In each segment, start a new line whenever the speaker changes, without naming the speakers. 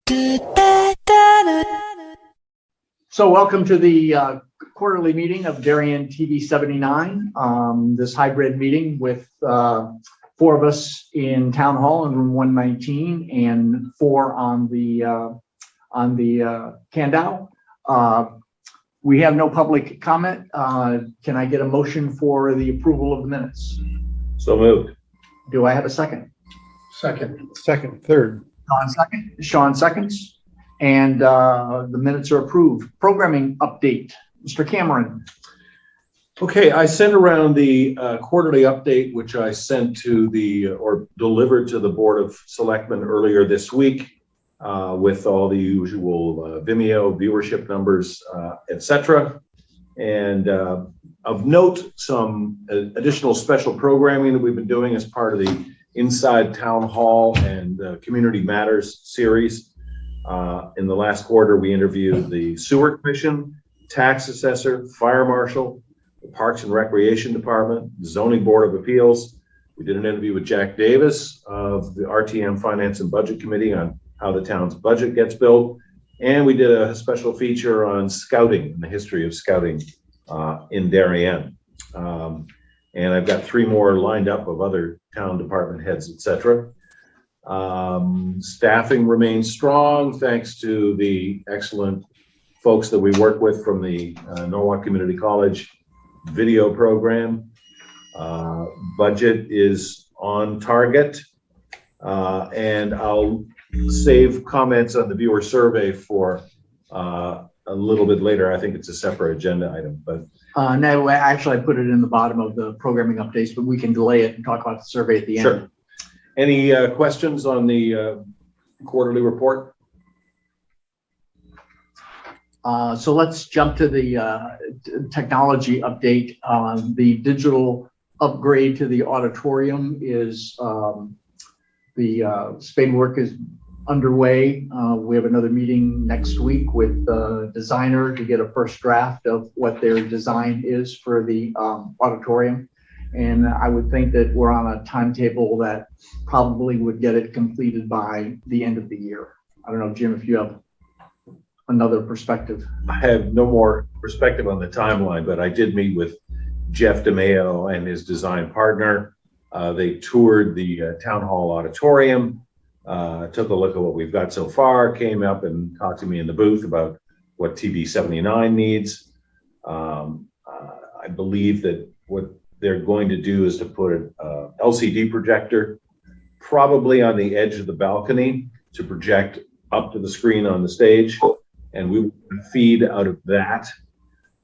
So welcome to the quarterly meeting of Darien TV79. This hybrid meeting with 4 of us in Town Hall in room 119 and 4 on the Candow. We have no public comment. Can I get a motion for the approval of the minutes?
So moved.
Do I have a second?
Second, third.
Sean seconds. And the minutes are approved. Programming update, Mr. Cameron.
Okay, I sent around the quarterly update, which I sent to or delivered to the Board of Selectmen earlier this week with all the usual Vimeo viewership numbers, etc. And of note, some additional special programming that we've been doing as part of the Inside Town Hall and Community Matters series. In the last quarter, we interviewed the Sewer Commission, Tax Assessor, Fire Marshal, the Parks and Recreation Department, the Zoning Board of Appeals. We did an interview with Jack Davis of the RTM Finance and Budget Committee on how the town's budget gets built. And we did a special feature on scouting and the history of scouting in Darien. And I've got 3 more lined up of other town department heads, etc. Staffing remains strong thanks to the excellent folks that we work with from the Norwalk Community College video program. Budget is on target, and I'll save comments on the viewer survey for a little bit later. I think it's a separate agenda item, but
No, actually I put it in the bottom of the programming updates, but we can delay it and talk about the survey at the end.
Sure. Any questions on the quarterly report?
So let's jump to the technology update. The digital upgrade to the auditorium is the spade work is underway. We have another meeting next week with the designer to get a first draft of what their design is for the auditorium. And I would think that we're on a timetable that probably would get it completed by the end of the year. I don't know, Jim, if you have another perspective.
I have no more perspective on the timeline, but I did meet with Jeff DeMeo and his design partner. They toured the town hall auditorium, took a look at what we've got so far, came up and talked to me in the booth about what TV79 needs. I believe that what they're going to do is to put an LCD projector probably on the edge of the balcony to project up to the screen on the stage, and we will feed out of that.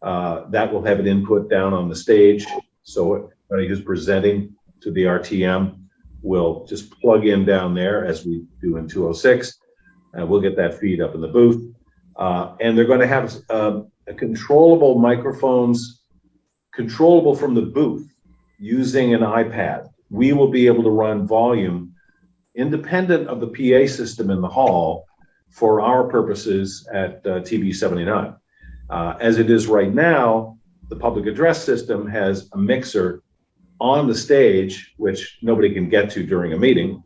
That will have an input down on the stage, so anybody who's presenting to the RTM will just plug in down there as we do in 206, and we'll get that feed up in the booth. And they're going to have controllable microphones, controllable from the booth using an iPad. We will be able to run volume independent of the PA system in the hall for our purposes at TV79. As it is right now, the public address system has a mixer on the stage, which nobody can get to during a meeting.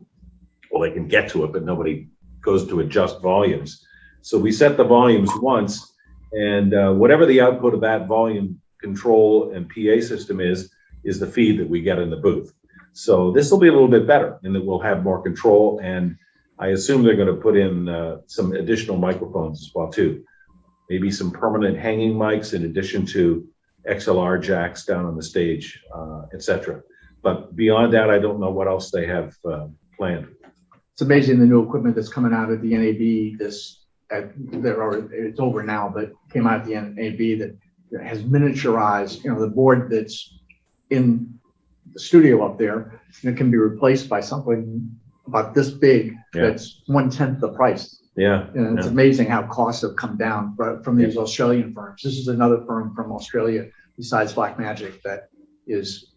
Well, they can get to it, but nobody goes to adjust volumes. So we set the volumes once, and whatever the output of that volume control and PA system is the feed that we get in the booth. So this will be a little bit better in that we'll have more control, and I assume they're going to put in some additional microphones as well too. Maybe some permanent hanging mics in addition to XLR jacks down on the stage, etc. But beyond that, I don't know what else they have planned.
It's amazing the new equipment that's coming out of the NAB. It's over now, but came out of the NAB that has miniaturized, the board that's in the studio up there, and it can be replaced by something about this big.
Yeah.
That's 1/10 the price.
Yeah.
And it's amazing how costs have come down from these Australian firms. This is another firm from Australia besides Blackmagic that is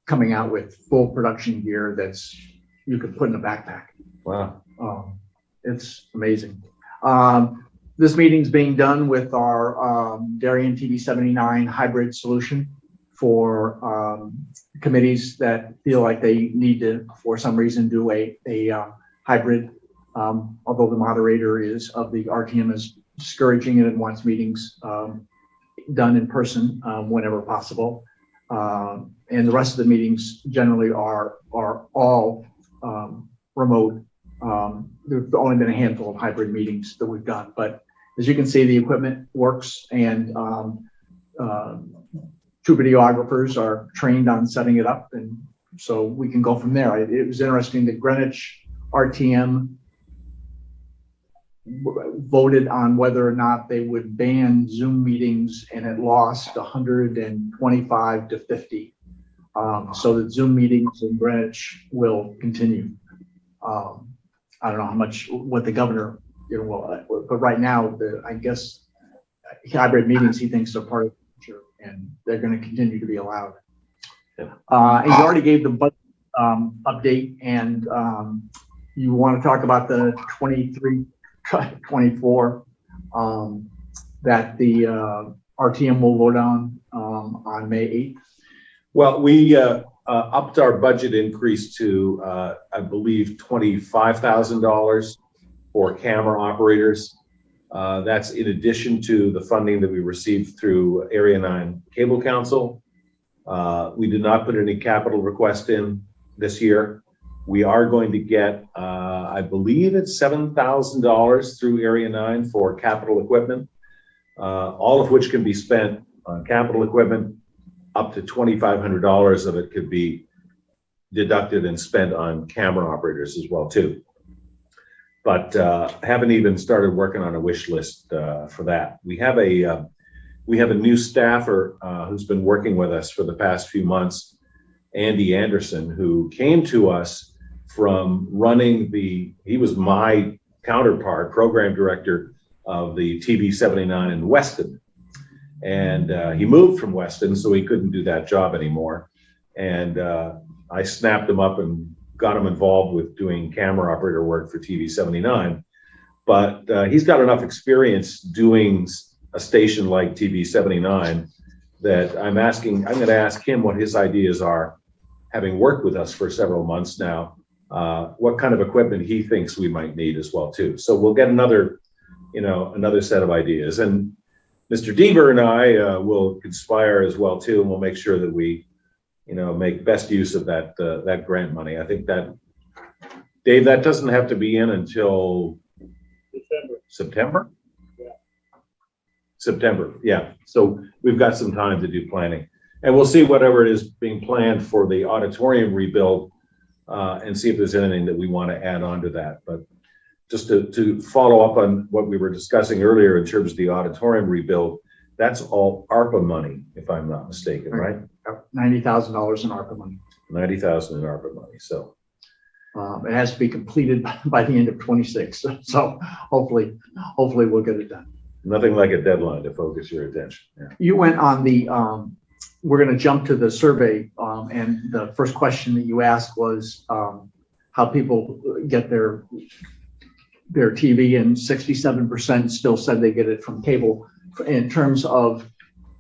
coming out with full production gear that's you could put in a backpack.
Wow.
It's amazing. This meeting's being done with our Darien TV79 hybrid solution for committees that feel like they need to, for some reason, do a hybrid although the moderator is of the RTM is discouraging it and wants meetings done in person whenever possible. And the rest of the meetings generally are all remote. There's only been a handful of hybrid meetings that we've done, but as you can see, the equipment works, and two videographers are trained on setting it up, and so we can go from there. It was interesting that Greenwich RTM voted on whether or not they would ban Zoom meetings, and it lost 125 to 50. So that Zoom meetings in Greenwich will continue. I don't know what the governor, will, but right now, I guess hybrid meetings he thinks are part of the future, and they're going to continue to be allowed. And you already gave the budget update, and you want to talk about the 23-24 that the RTM will vote on May 8th.
Well, we upped our budget increase to, I believe, $25,000 for camera operators. That's in addition to the funding that we received through Area 9 Cable Council. We did not put any capital request in this year. We are going to get, I believe it's $7,000 through Area 9 for capital equipment, all of which can be spent on capital equipment. Up to $2,500 of it could be deducted and spent on camera operators as well too. But haven't even started working on a wish list for that. We have a new staffer who's been working with us for the past few months, Andy Anderson, who came to us from running he was my counterpart, program director of the TV79 in Weston. And he moved from Weston, so he couldn't do that job anymore. And I snapped him up and got him involved with doing camera operator work for TV79. But he's got enough experience doing a station like TV79 that I'm going to ask him what his ideas are, having worked with us for several months now, what kind of equipment he thinks we might need as well too. So we'll get another set of ideas. And Mr. Deaver and I will conspire as well too, and we'll make sure that we, make best use of that grant money. I think that, Dave, that doesn't have to be in until September. Yeah. September, yeah. So we've got some time to do planning, and we'll see whatever it is being planned for the auditorium rebuild, and see if there's anything that we want to add on to that. But just to follow up on what we were discussing earlier in terms of the auditorium rebuild, that's all ARPA money, if I'm not mistaken, right?
$90,000 in ARPA money.
$90,000 in ARPA money. So
it has to be completed by the end of 26. So hopefully we'll get it done.
Nothing like a deadline to focus your attention. Yeah.
You went on the, we're going to jump to the survey, and the first question that you asked was how people get their TV, and 67% still said they get it from cable. In terms of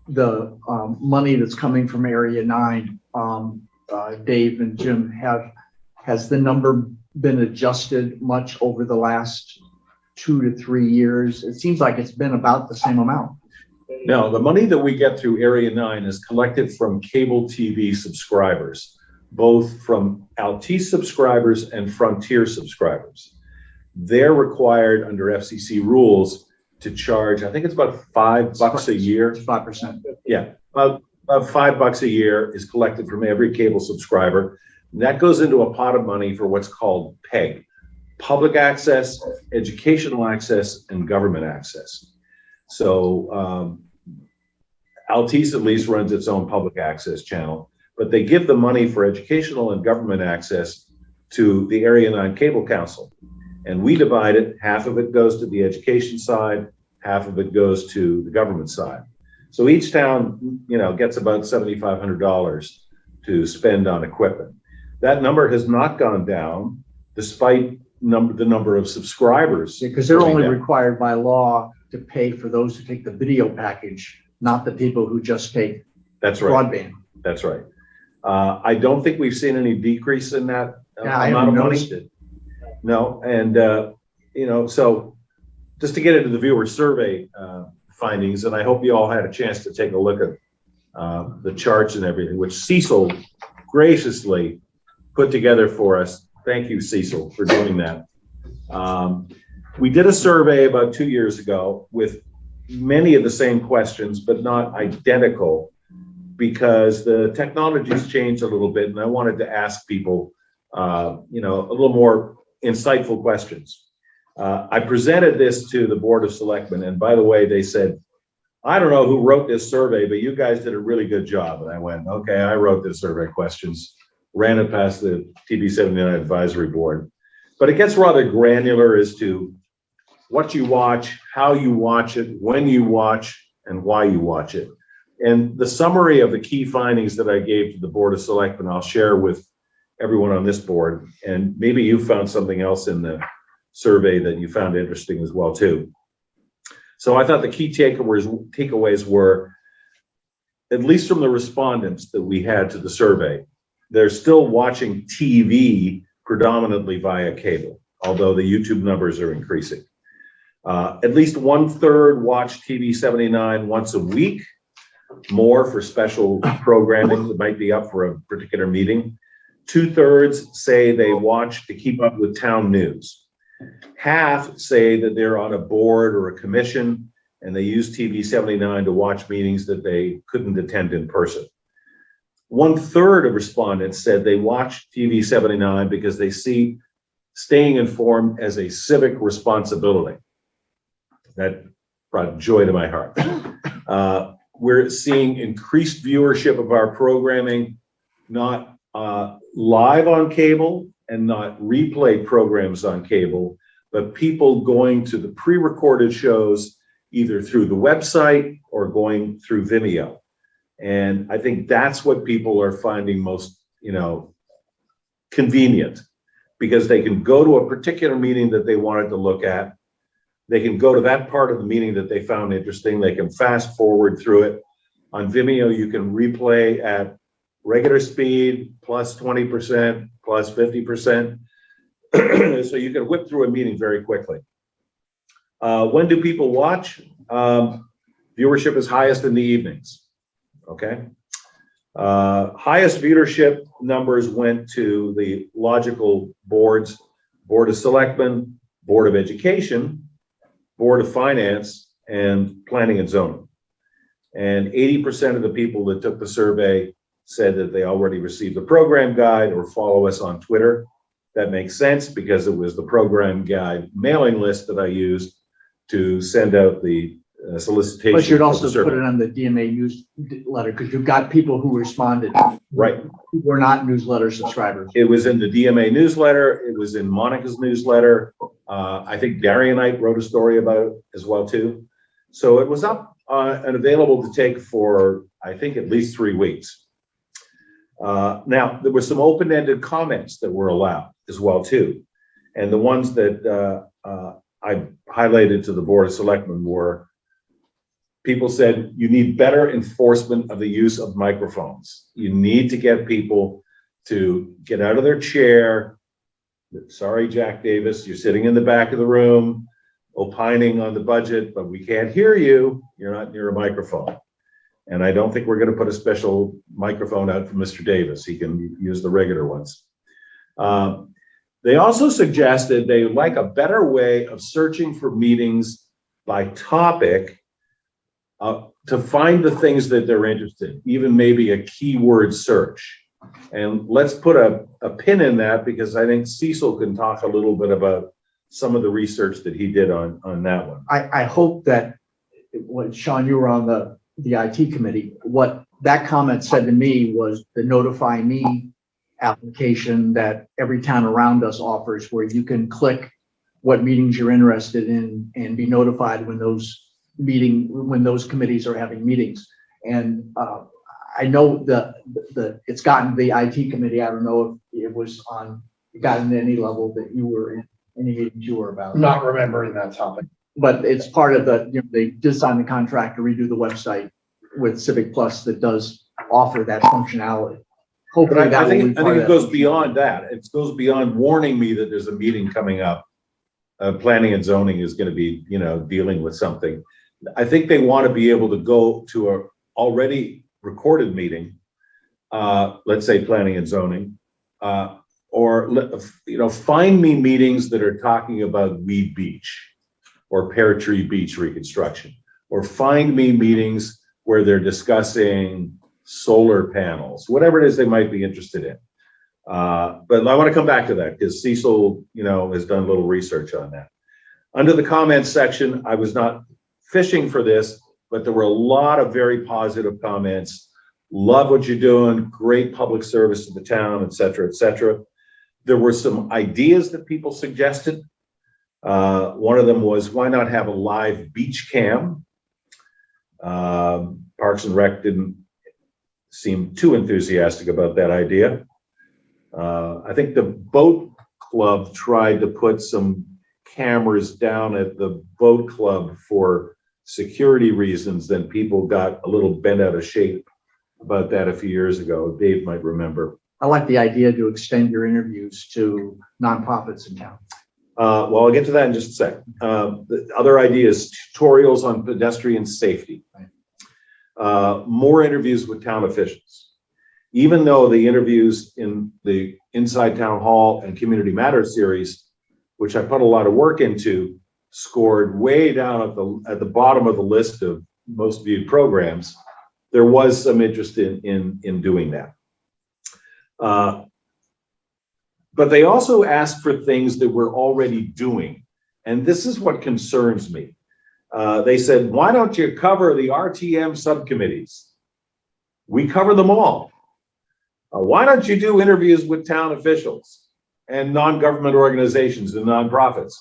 the money that's coming from Area 9, Dave and Jim, has the number been adjusted much over the last 2 to 3 years? It seems like it's been about the same amount.
No, the money that we get through Area 9 is collected from cable TV subscribers, both from Altice subscribers and Frontier subscribers. They're required under FCC rules to charge, I think it's about $5 a year. 5%. Yeah, about $5 a year is collected from every cable subscriber. And that goes into a pot of money for what's called PEG, public access, educational access, and government access. So Altice at least runs its own public access channel, but they give the money for educational and government access to the Area 9 Cable Council. And we divide it. Half of it goes to the education side, half of it goes to the government side. So each town, gets about $7,500 to spend on equipment. That number has not gone down despite the number of subscribers.
Because they're only required by law to pay for those who take the video package, not the people who just take broadband.
That's right. I don't think we've seen any decrease in that amount of money. No, and so just to get into the viewer survey findings, and I hope you all had a chance to take a look at the charts and everything, which Cecil graciously put together for us. Thank you, Cecil, for doing that. We did a survey about 2 years ago with many of the same questions, but not identical, because the technology's changed a little bit, and I wanted to ask people, a little more insightful questions. I presented this to the Board of Selectmen, and by the way, they said, I don't know who wrote this survey, but you guys did a really good job. And I went, okay, I wrote this survey questions, ran it past the TV79 advisory board. But it gets rather granular as to what you watch, how you watch it, when you watch, and why you watch it. And the summary of the key findings that I gave to the Board of Selectmen, I'll share with everyone on this board. And maybe you found something else in the survey that you found interesting as well, too. So I thought the key takeaways were, at least from the respondents that we had to the survey, they're still watching TV predominantly via cable, although the YouTube numbers are increasing. At least 1/3 watch TV79 once a week, more for special programming that might be up for a particular meeting. 2/3 say they watch to keep up with town news. Half say that they're on a board or a commission and they use TV79 to watch meetings that they couldn't attend in person. 1/3 of respondents said they watch TV79 because they see staying informed as a civic responsibility. That brought joy to my heart. We're seeing increased viewership of our programming, not live on cable and not replay programs on cable, but people going to the pre-recorded shows either through the website or going through Vimeo. And I think that's what people are finding most, convenient, because they can go to a particular meeting that they wanted to look at. They can go to that part of the meeting that they found interesting. They can fast forward through it. On Vimeo, you can replay at regular speed, plus 20%, plus 50%. So you can whip through a meeting very quickly. When do people watch? Viewership is highest in the evenings. Okay. Highest viewership numbers went to the logical boards: Board of Selectmen, Board of Education, Board of Finance, and Planning and Zoning. And 80% of the people that took the survey said that they already received the program guide or follow us on Twitter. That makes sense because it was the program guide mailing list that I used to send out the solicitation.
But you'd also put it on the DMA newsletter because you've got people who responded.
Right.
Who were not newsletter subscribers.
It was in the DMA newsletter. It was in Monica's newsletter. I think Darianite wrote a story about it as well, too. So it was up and available to take for, I think, at least 3 weeks. Now, there were some open-ended comments that were allowed as well, too. And the ones that I highlighted to the Board of Selectmen were, people said, you need better enforcement of the use of microphones. You need to get people to get out of their chair. Sorry, Jack Davis, you're sitting in the back of the room, opining on the budget, but we can't hear you. You're not near a microphone. And I don't think we're going to put a special microphone out for Mr. Davis. He can use the regular ones. They also suggested they would like a better way of searching for meetings by topic to find the things that they're interested in, even maybe a keyword search. And let's put a pin in that, because I think Cecil can talk a little bit about some of the research that he did on that one.
I hope that, when Sean, you were on the IT committee, what that comment said to me was the Notify Me application that every town around us offers, where you can click what meetings you're interested in and be notified when those committees are having meetings. And I know it's gotten the IT committee. I don't know if it was gotten to any level that you were in, any meetings you were about.
Not remembering that topic.
But it's part of they did sign the contract to redo the website with Civic Plus that does offer that functionality. Hopefully,
I think it goes beyond that. It goes beyond warning me that there's a meeting coming up. planning and zoning is going to be, dealing with something. I think they want to be able to go to a already recorded meeting, let's say planning and zoning, or find me meetings that are talking about Weed Beach or Pear Tree Beach reconstruction, or find me meetings where they're discussing solar panels, whatever it is they might be interested in. But I want to come back to that because Cecil, has done a little research on that. Under the comments section, I was not fishing for this, but there were a lot of very positive comments. Love what you're doing, great public service to the town, et cetera, et cetera. There were some ideas that people suggested. One of them was, why not have a live beach cam? Parks and Rec didn't seem too enthusiastic about that idea. I think the boat club tried to put some cameras down at the boat club for security reasons. Then people got a little bent out of shape about that a few years ago. Dave might remember.
I like the idea to extend your interviews to nonprofits in town.
Well, I'll get to that in just a second. The other idea is tutorials on pedestrian safety. More interviews with town officials. Even though the interviews in the Inside Town Hall and Community Matters series, which I put a lot of work into, scored way down at the bottom of the list of most viewed programs, there was some interest in doing that. But they also asked for things that we're already doing. And this is what concerns me. They said, why don't you cover the RTM subcommittees? We cover them all. Why don't you do interviews with town officials and non-government organizations and nonprofits?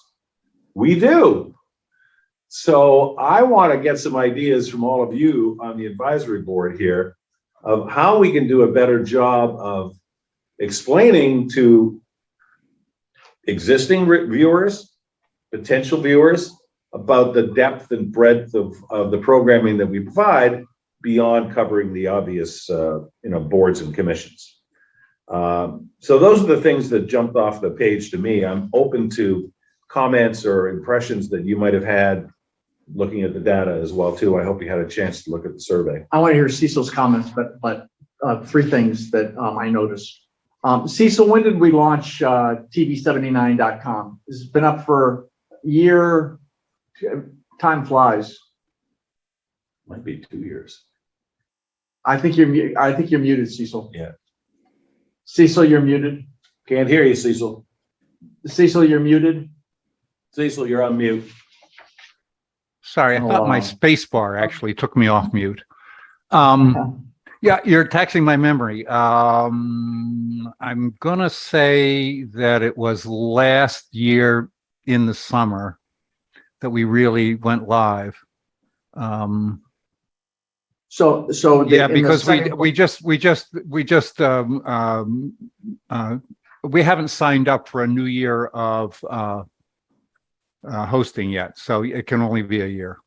We do. So I want to get some ideas from all of you on the advisory board here of how we can do a better job of explaining to existing viewers, potential viewers, about the depth and breadth of the programming that we provide beyond covering the obvious, boards and commissions. So those are the things that jumped off the page to me. I'm open to comments or impressions that you might have had looking at the data as well too. I hope you had a chance to look at the survey.
I want to hear Cecil's comments, but three things that I noticed. Cecil, when did we launch TV79.com? It's been up for a year. Time flies.
Might be 2 years.
I think you're muted, Cecil.
Yeah.
Cecil, you're muted.
Can't hear you, Cecil.
Cecil, you're muted.
Cecil, you're on mute.
Sorry, I thought my space bar actually took me off mute. Yeah, you're taxing my memory. I'm gonna say that it was last year in the summer that we really went live. Yeah, because we haven't signed up for a new year of hosting yet, so it can only be a year.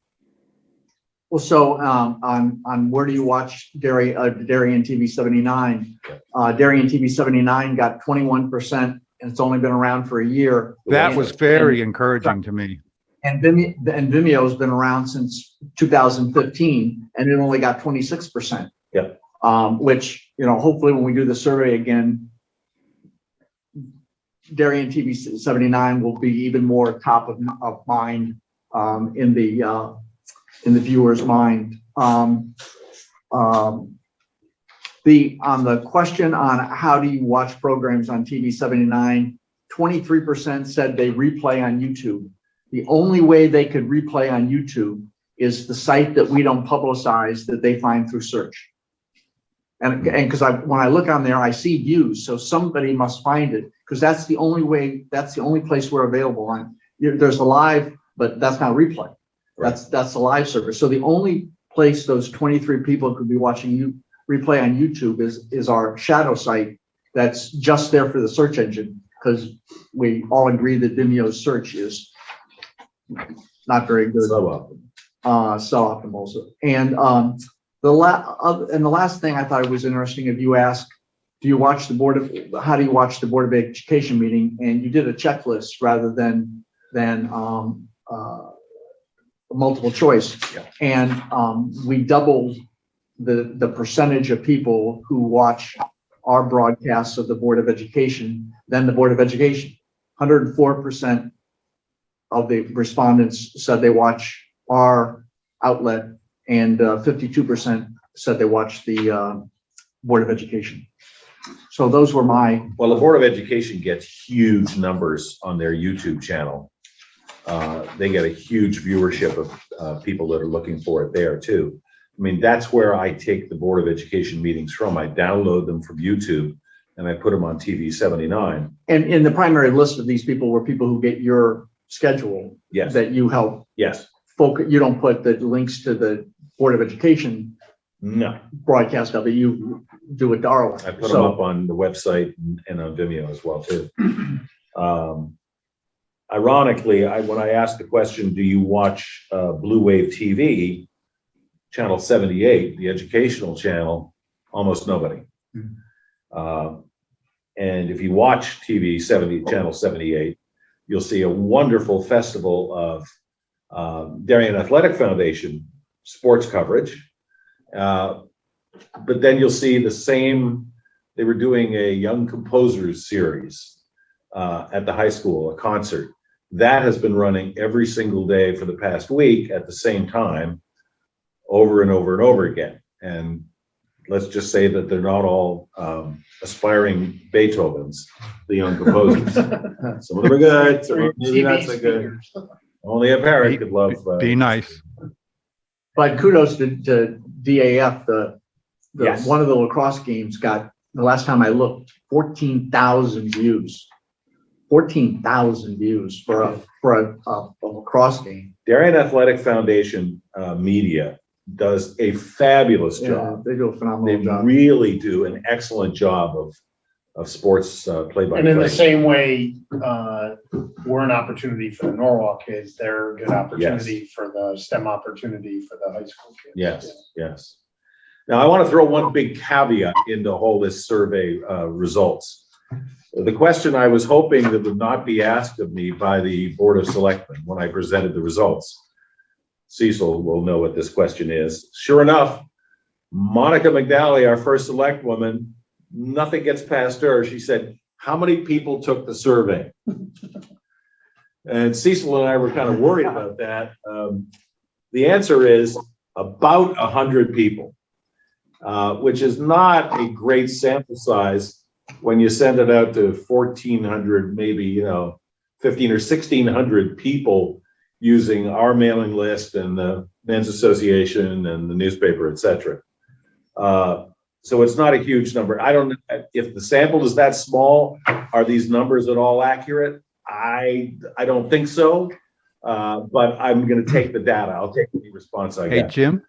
Well, so on where do you watch Darien TV79? Darien TV79 got 21%, and it's only been around for a year.
That was very encouraging to me.
And Vimeo has been around since 2015, and it only got 26%.
Yeah.
Which, hopefully when we do the survey again, Darien TV79 will be even more top of mind in the viewer's mind. On the question on how do you watch programs on TV79, 23% said they replay on YouTube. The only way they could replay on YouTube is the site that we don't publicize that they find through search. And because when I look on there, I see views, so somebody must find it, because that's the only way, that's the only place we're available on. There's a live, but that's not replay.
Right.
That's the live service. So the only place those 23 people could be watching replay on YouTube is our shadow site that's just there for the search engine, because we all agree that Vimeo's search is not very good.
So
Optimal. And the last thing I thought was interesting, if you ask, how do you watch the Board of Education meeting? And you did a checklist rather than than multiple choice.
Yeah.
And we doubled the percentage of people who watch our broadcasts of the Board of Education than the Board of Education. 104% of the respondents said they watch our outlet, and 52% said they watch the Board of Education. So those were my.
Well, the Board of Education gets huge numbers on their YouTube channel. They get a huge viewership of people that are looking for it there too. I mean, that's where I take the Board of Education meetings from. I download them from YouTube and I put them on TV79.
And in the primary list of these people were people who get your schedule.
Yes.
That you help
Yes.
focus. You don't put the links to the Board of Education
No.
broadcast of it. You do it Darwin.
I put them up on the website and on Vimeo as well too. Ironically, when I asked the question, do you watch Blue Wave TV, channel 78, the educational channel, almost nobody. And if you watch channel 78, you'll see a wonderful festival of Darien Athletic Foundation sports coverage. But then you'll see the same, they were doing a young composers series at the high school, a concert. That has been running every single day for the past week at the same time, over and over and over again. And let's just say that they're not all aspiring Beethovens, the young composers. Some of them are good, some of them maybe not so good. Only a parrot could love.
Be nice.
But kudos to DAF.
Yes.
One of the lacrosse games got, the last time I looked, 14,000 views. 14,000 views for a lacrosse game.
Darien Athletic Foundation media does a fabulous job.
They do a
They
phenomenal job.
really do an excellent job of sports play-by-play.
And in the same way, we're an opportunity for the Norwalk kids. They're a good opportunity for the STEM opportunity for the high school kids.
Yes, yes. Now, I want to throw one big caveat into all this survey results. The question I was hoping that would not be asked of me by the Board of Selectmen when I presented the results. Cecil will know what this question is. Sure enough, Monica McNally, our first select woman, nothing gets past her. She said, how many people took the survey? And Cecil and I were kind of worried about that. The answer is about 100 people, which is not a great sample size when you send it out to 1,400, maybe, 15 or 1,600 people using our mailing list and the Men's Association and the newspaper, et cetera. So it's not a huge number. I don't know if the sample is that small. Are these numbers at all accurate? I don't think so. But I'm going to take the data. I'll take any response I get.
Hey, Jim.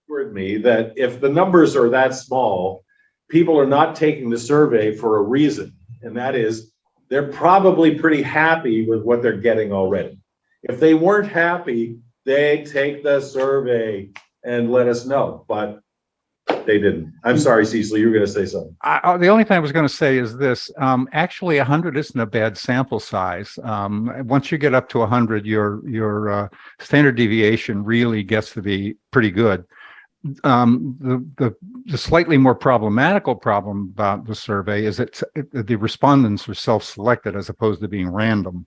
Assured me that if the numbers are that small, people are not taking the survey for a reason, and that is they're probably pretty happy with what they're getting already. If they weren't happy, they'd take the survey and let us know, but they didn't. I'm sorry, Cecil, you were going to say something.
The only thing I was going to say is this. Actually, 100 isn't a bad sample size. Once you get up to 100, your standard deviation really gets to be pretty good. The slightly more problematical problem about the survey is that the respondents were self-selected as opposed to being random.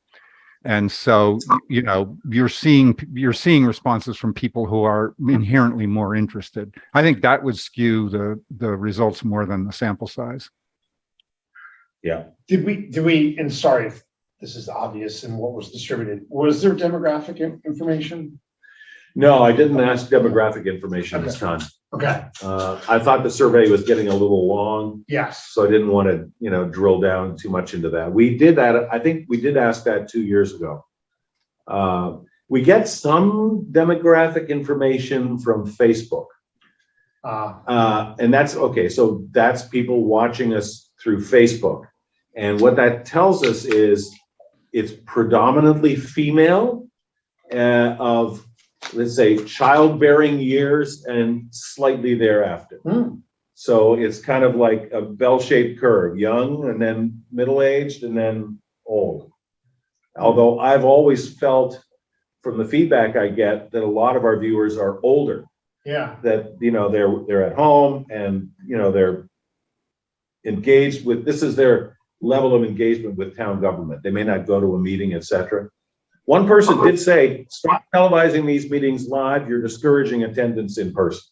And so, you're seeing responses from people who are inherently more interested. I think that would skew the results more than the sample size.
Yeah.
Did we, and sorry if this is obvious in what was distributed, was there demographic information?
No, I didn't ask demographic information this time.
Okay.
I thought the survey was getting a little long,
Yes.
so I didn't want to, drill down too much into that. We did that. I think we did ask that 2 years ago. We get some demographic information from Facebook. And that's okay. So that's people watching us through Facebook. And what that tells us is it's predominantly female of, let's say, childbearing years and slightly thereafter. So it's kind of like a bell-shaped curve, young and then middle-aged and then old. Although I've always felt from the feedback I get that a lot of our viewers are older,
Yeah.
that, you know, they're at home and, you know, they're engaged with, this is their level of engagement with town government. They may not go to a meeting, etc. One person did say, stop televising these meetings live. You're discouraging attendance in person.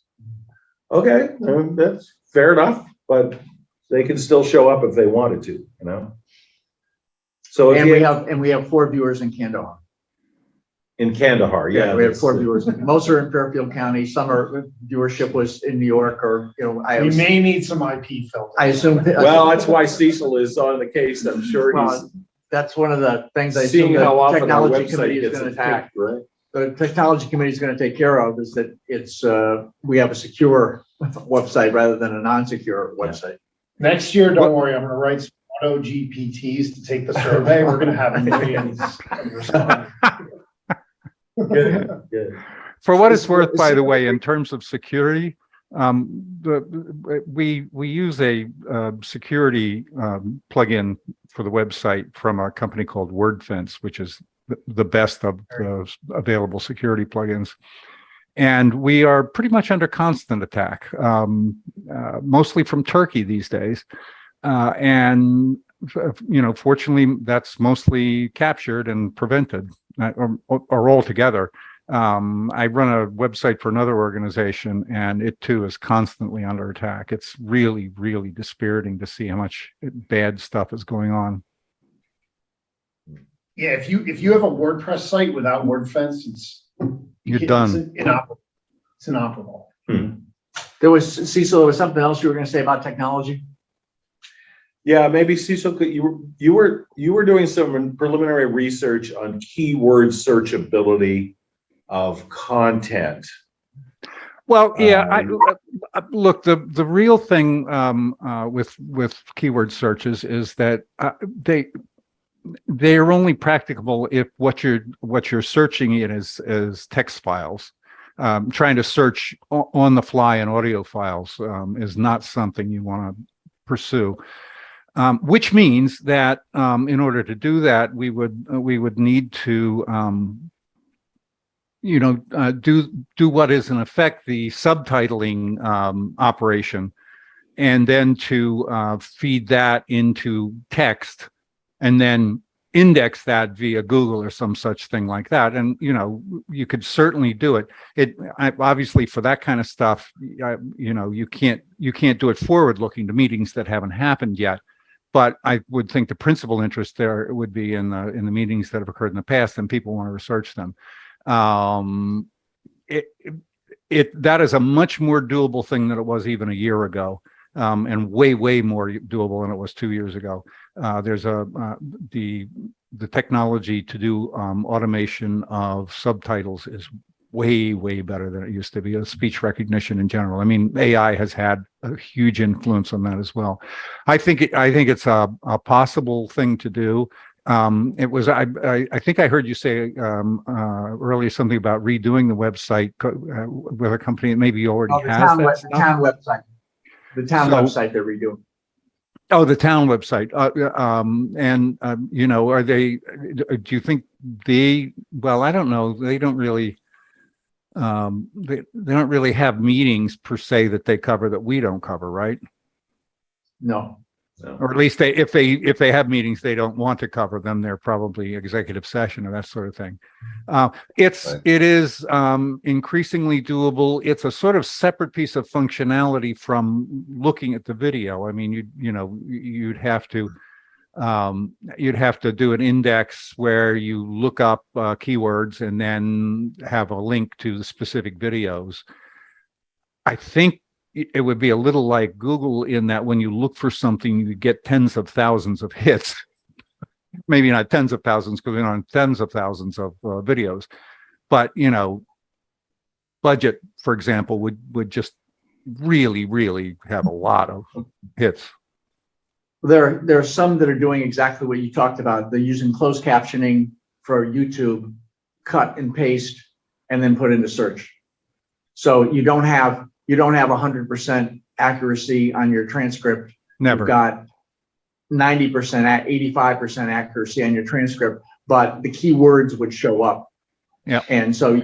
Okay, that's fair enough, but they can still show up if they wanted to, you know? So if
And we have 4 viewers in Kandahar.
in Kandahar, yeah.
We have 4 viewers. Most are in Fairfield County. Some are viewership was in New York, or, you know,
We may need some IP filters.
I assume.
Well, that's why Cecil is on the case. I'm sure he's
That's one of the things I
seeing
assume
how
the
often our
technology
website
committee is
gets
going to
attacked, right?
the technology committee is going to take care of, is that it's we have a secure website rather than a non-secure website.
Next year, don't worry, I'm gonna write some auto GPTs to take the survey. We're gonna have millions of responses.
Good, good.
For what it's worth, by the way, in terms of security, we use a security plugin for the website from a company called WordFence, which is the best of the available security plugins. And we are pretty much under constant attack, mostly from Turkey these days. And, you know, fortunately, that's mostly captured and prevented, or altogether. I run a website for another organization, and it too is constantly under attack. It's really, really dispiriting to see how much bad stuff is going on.
Yeah, if you have a WordPress site without WordFence,
You're done.
It's inoperable.
There was, Cecil, there was something else you were going to say about technology?
Yeah, maybe Cecil, you were doing some preliminary research on keyword searchability of content.
Well, yeah, look, the real thing with keyword searches is that they are only practicable if what you're searching in is text files. Trying to search on the fly in audio files is not something you want to pursue. Which means that in order to do that, we would need to do what is in effect the subtitling operation, and then to feed that into text, and then index that via Google or some such thing like that. And, you know, you could certainly do it. Obviously for that kind of stuff, you know, you can't do it forward looking to meetings that haven't happened yet. But I would think the principal interest there would be in the meetings that have occurred in the past, and people want to research them. That is a much more doable thing than it was even a year ago, and way more doable than it was 2 years ago. There's the technology to do automation of subtitles is way better than it used to be. Speech recognition in general. I mean, AI has had a huge influence on that as well. I think it's a possible thing to do. It was, I think I heard you say earlier something about redoing the website with a company that maybe already has that stuff.
The town website. The town website they're redoing.
Oh, the town website. You know, are they? Do you think well, I don't know. They don't really. They don't really have meetings per se that they cover that we don't cover, right?
No.
Or at least if they have meetings they don't want to cover them, they're probably executive session or that sort of thing. It is increasingly doable. It's a sort of separate piece of functionality from looking at the video. I mean, you'd have to do an index where you look up keywords and then have a link to the specific videos. I think it would be a little like Google in that when you look for something, you get tens of thousands of hits. Maybe not tens of thousands, because we're on tens of thousands of videos. But, you know, budget, for example, would just really have a lot of hits.
There are some that are doing exactly what you talked about. They're using closed captioning for YouTube, cut and paste, and then put into search. So you don't have 100% accuracy on your transcript.
Never.
You've got 90%, 85% accuracy on your transcript, but the key words would show up.
Yeah.
And so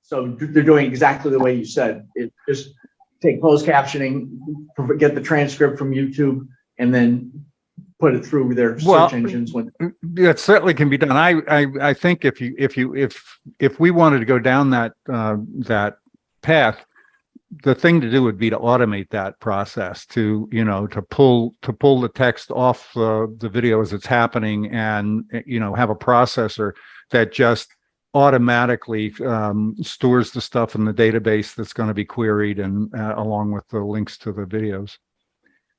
they're doing exactly the way you said. It just take closed captioning, get the transcript from YouTube, and then put it through their search engines. When
that certainly can be done. I think if we wanted to go down that path, the thing to do would be to automate that process, to pull the text off the video as it's happening, and have a processor that just automatically stores the stuff in the database that's going to be queried, and along with the links to the videos.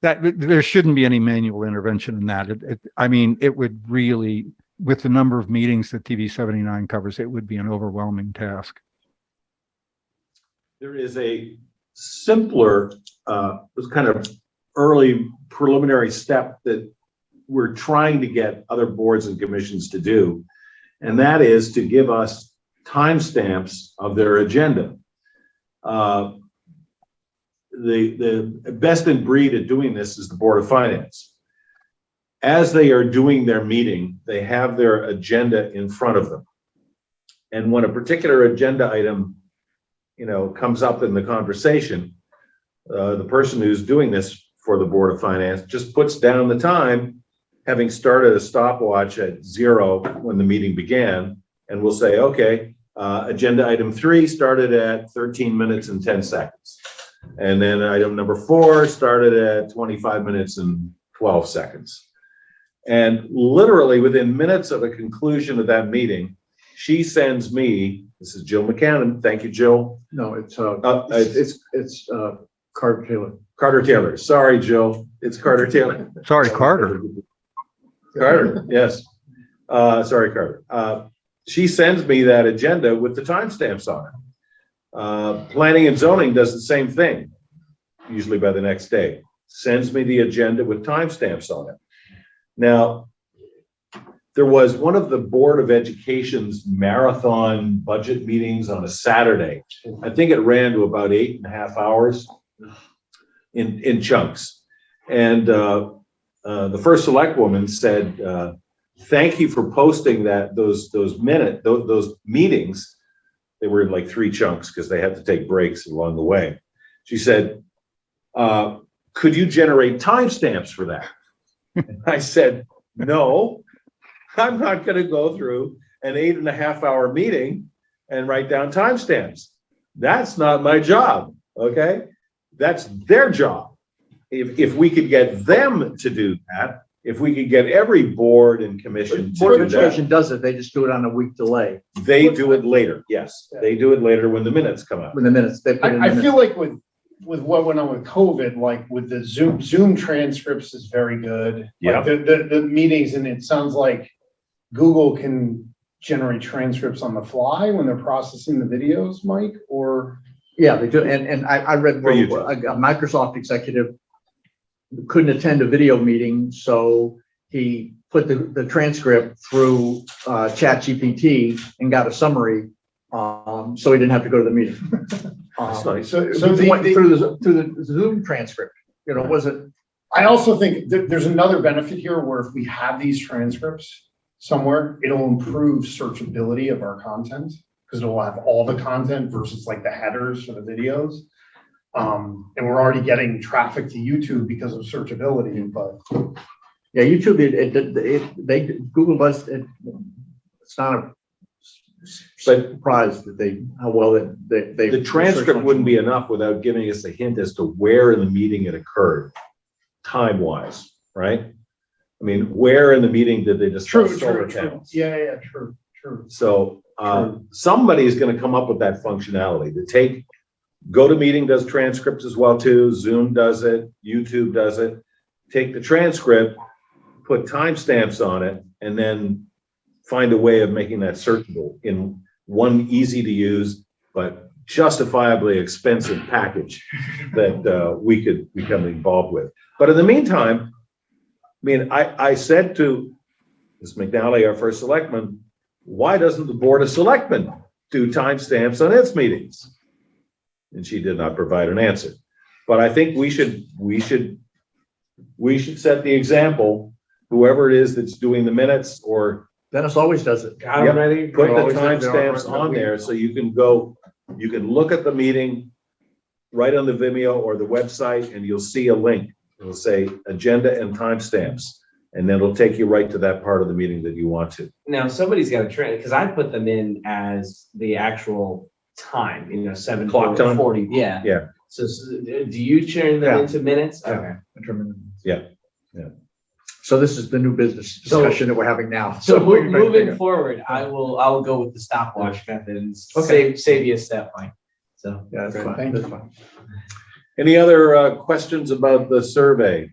That there shouldn't be any manual intervention in that. It would really, with the number of meetings that TV79 covers, it would be an overwhelming task.
There is a simpler, kind of early preliminary step that we're trying to get other boards and commissions to do, and that is to give us timestamps of their agenda. The best in breed at doing this is the Board of Finance. As they are doing their meeting, they have their agenda in front of them. And when a particular agenda item, comes up in the conversation, the person who's doing this for the Board of Finance just puts down the time, having started a stopwatch at 0 when the meeting began, and we'll say, okay, agenda item 3 started at 13 minutes and 10 seconds. And then item number 4 started at 25 minutes and 12 seconds. And literally within minutes of the conclusion of that meeting, she sends me, this is Jill McCann. Thank you, Jill.
no, it's Carter Taylor.
Carter Taylor. Sorry, Jill. It's Carter Taylor.
Sorry, Carter.
Carter, yes. Sorry, Carter. She sends me that agenda with the timestamps on it. Planning and zoning does the same thing, usually by the next day. Sends me the agenda with timestamps on it. Now, there was one of the Board of Education's marathon budget meetings on a Saturday. I think it ran to about 8.5 hours in chunks. And the first select woman said, thank you for posting those meetings. They were in like 3 chunks because they had to take breaks along the way. She said, could you generate timestamps for that? And I said, no, I'm not going to go through an 8.5 hour meeting and write down timestamps. That's not my job. Okay. That's their job. If we could get them to do that, if we could get every board and commission to
Board
do
of
that,
Education does it. They just do it on a week delay.
they do it later. Yes, they do it later when the minutes come out.
When the minutes, they put in the
I
minutes.
feel like with what went on with COVID, like with the Zoom transcripts is very good.
Yeah.
Like the meetings, and it sounds like Google can generate transcripts on the fly when they're processing the videos, Mike, or?
Yeah, they do. And I read where
you,
a Microsoft executive couldn't attend a video meeting, so he put the transcript through ChatGPT and got a summary, so he didn't have to go to the meeting.
That's nice.
So
He went through the Zoom transcript. Was it?
I also think that there's another benefit here where if we have these transcripts somewhere, it'll improve searchability of our content because it'll have all the content versus like the headers for the videos. And we're already getting traffic to YouTube because of searchability, but
Yeah, YouTube. Google does it. It's not a surprise that how well they.
The transcript wouldn't be enough without giving us a hint as to where in the meeting it occurred, time-wise, right? I mean, where in the meeting did they discuss solar panels?
Yeah, true.
So somebody's going to come up with that functionality. GoToMeeting does transcripts as well too. Zoom does it. YouTube does it. Take the transcript, put timestamps on it, and then find a way of making that searchable in one easy to use but justifiably expensive package that we could become involved with. But in the meantime, I mean, I said to Ms. McNally, our first selectman, why doesn't the Board of Selectmen do timestamps on its meetings? And she did not provide an answer. But I think we should set the example. Whoever it is that's doing the minutes or
Dennis always does it.
Got
Yep.
it ready.
Put the
Always have
timestamps
their-
on there so you can go, you can look at the meeting right on the Vimeo or the website, and you'll see a link. It'll say agenda and timestamps, and then it'll take you right to that part of the meeting that you want to.
Now, somebody's got to train, because I put them in as the actual time, you know,
Clock time?
7:40, yeah.
Yeah.
So do you turn them
Yeah.
into minutes?
Yeah.
Okay.
Yeah.
So this is the new business
So-
discussion that we're having now.
So
we're gonna
moving
figure-
forward, I'll go with the stopwatch method and
Okay.
save you a step, Mike. So.
Yeah, that's fine.
Thank you.
That's fine.
Any other questions about the survey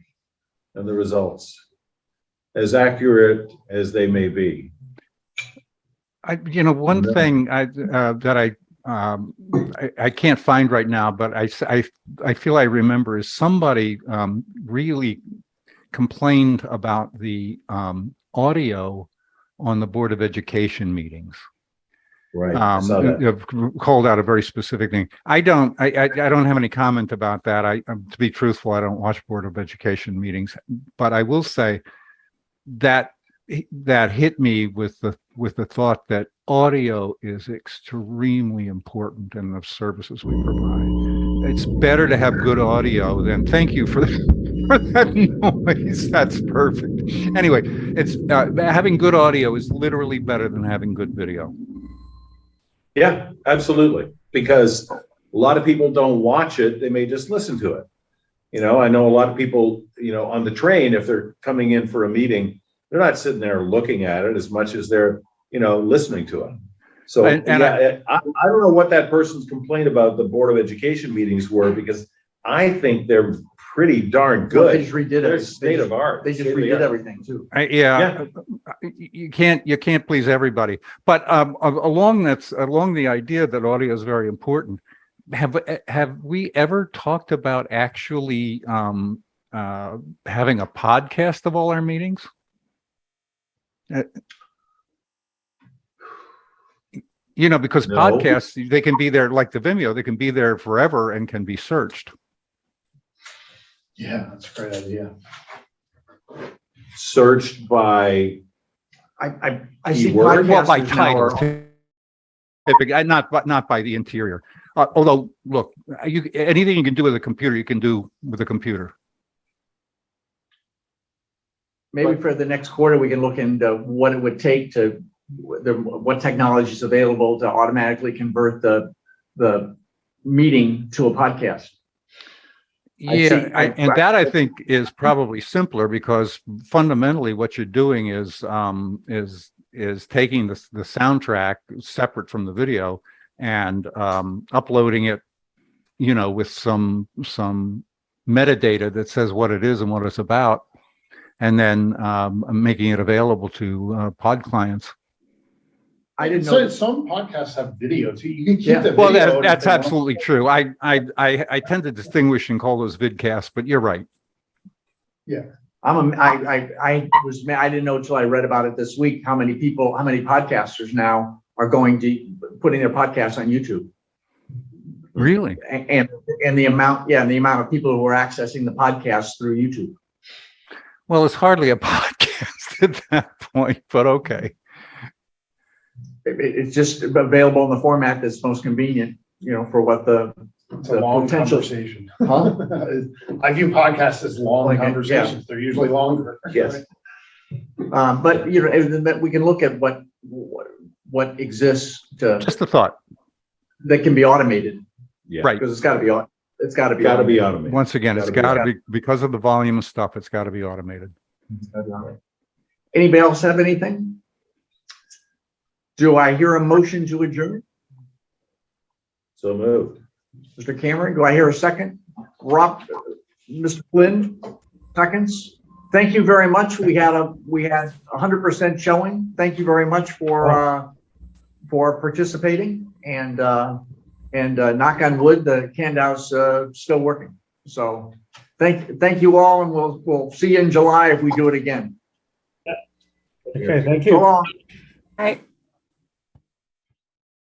and the results? As accurate as they may be.
One
No.
thing that I can't find right now, but I feel I remember is somebody really complained about the audio on the Board of Education meetings.
Right. I saw that.
Have called out a very specific thing. I don't have any comment about that. To be truthful, I don't watch Board of Education meetings, but I will say that hit me with the thought that audio is extremely important in the services we provide. It's better to have good audio than thank you for that noise. That's perfect. Anyway, it's having good audio is literally better than having good video.
Yeah, absolutely. Because a lot of people don't watch it. They may just listen to it. I know a lot of people, on the train, if they're coming in for a meeting, they're not sitting there looking at it as much as they're, listening to it. So I don't know what that person's complaint about the Board of Education meetings were, because I think they're pretty darn
Well, they
good.
just redid
They're
it.
state of art.
They just
State of the
redid
art.
everything too.
You can't please everybody. But along the idea that audio is very important, have we ever talked about actually having a podcast of all our meetings? Because
No.
podcasts, they can be there like the Vimeo, they can be there forever and can be searched.
Yeah, that's a great idea.
Searched by,
I see
Keyword?
Well, by
podcasters now
title,
are-
typically, not by the interior. Although, look, anything you can do with a computer, you can do with a computer.
Maybe for the next quarter, we can look into what it would take what technology is available to automatically convert the meeting to a podcast.
I think is probably simpler, because fundamentally what you're doing is taking the soundtrack separate from the video and uploading it, with some metadata that says what it is and what it's about, and then making it available to pod clients.
I didn't
So
know.
some podcasts have video too. You can keep
Yeah.
the
Well,
video. and
that's
if they want-
absolutely true. I tend to distinguish and call those vidcasts, but you're right.
I didn't know until I read about it this week, how many podcasters now are putting their podcasts on YouTube.
Really?
And the amount of people who are accessing the podcast through YouTube.
Well, it's hardly a podcast at that point, but okay.
It's just available in the format that's most convenient, for what
It's a long
potential.
conversation.
Huh?
I view podcasts as long
Like,
conversations. They're usually longer.
yes.
But we can look at what exists
Just a thought.
that can be automated,
Yeah.
Right.
because it's got to be
Gotta be automated.
Once again, it's
Gotta
got to be, because of the volume of stuff, it's got to be automated.
Anybody else have anything? Do I hear a motion to adjourn?
So moved.
Mr. Cameron, do I hear a second? Rob, Mr. Flynn, seconds. Thank you very much. We had 100% showing. Thank you very much for participating, and knock on wood, the Candow's still working. So thank you all, and we'll see you in July if we do it again.
Okay, thank
So
you.
long.
All right.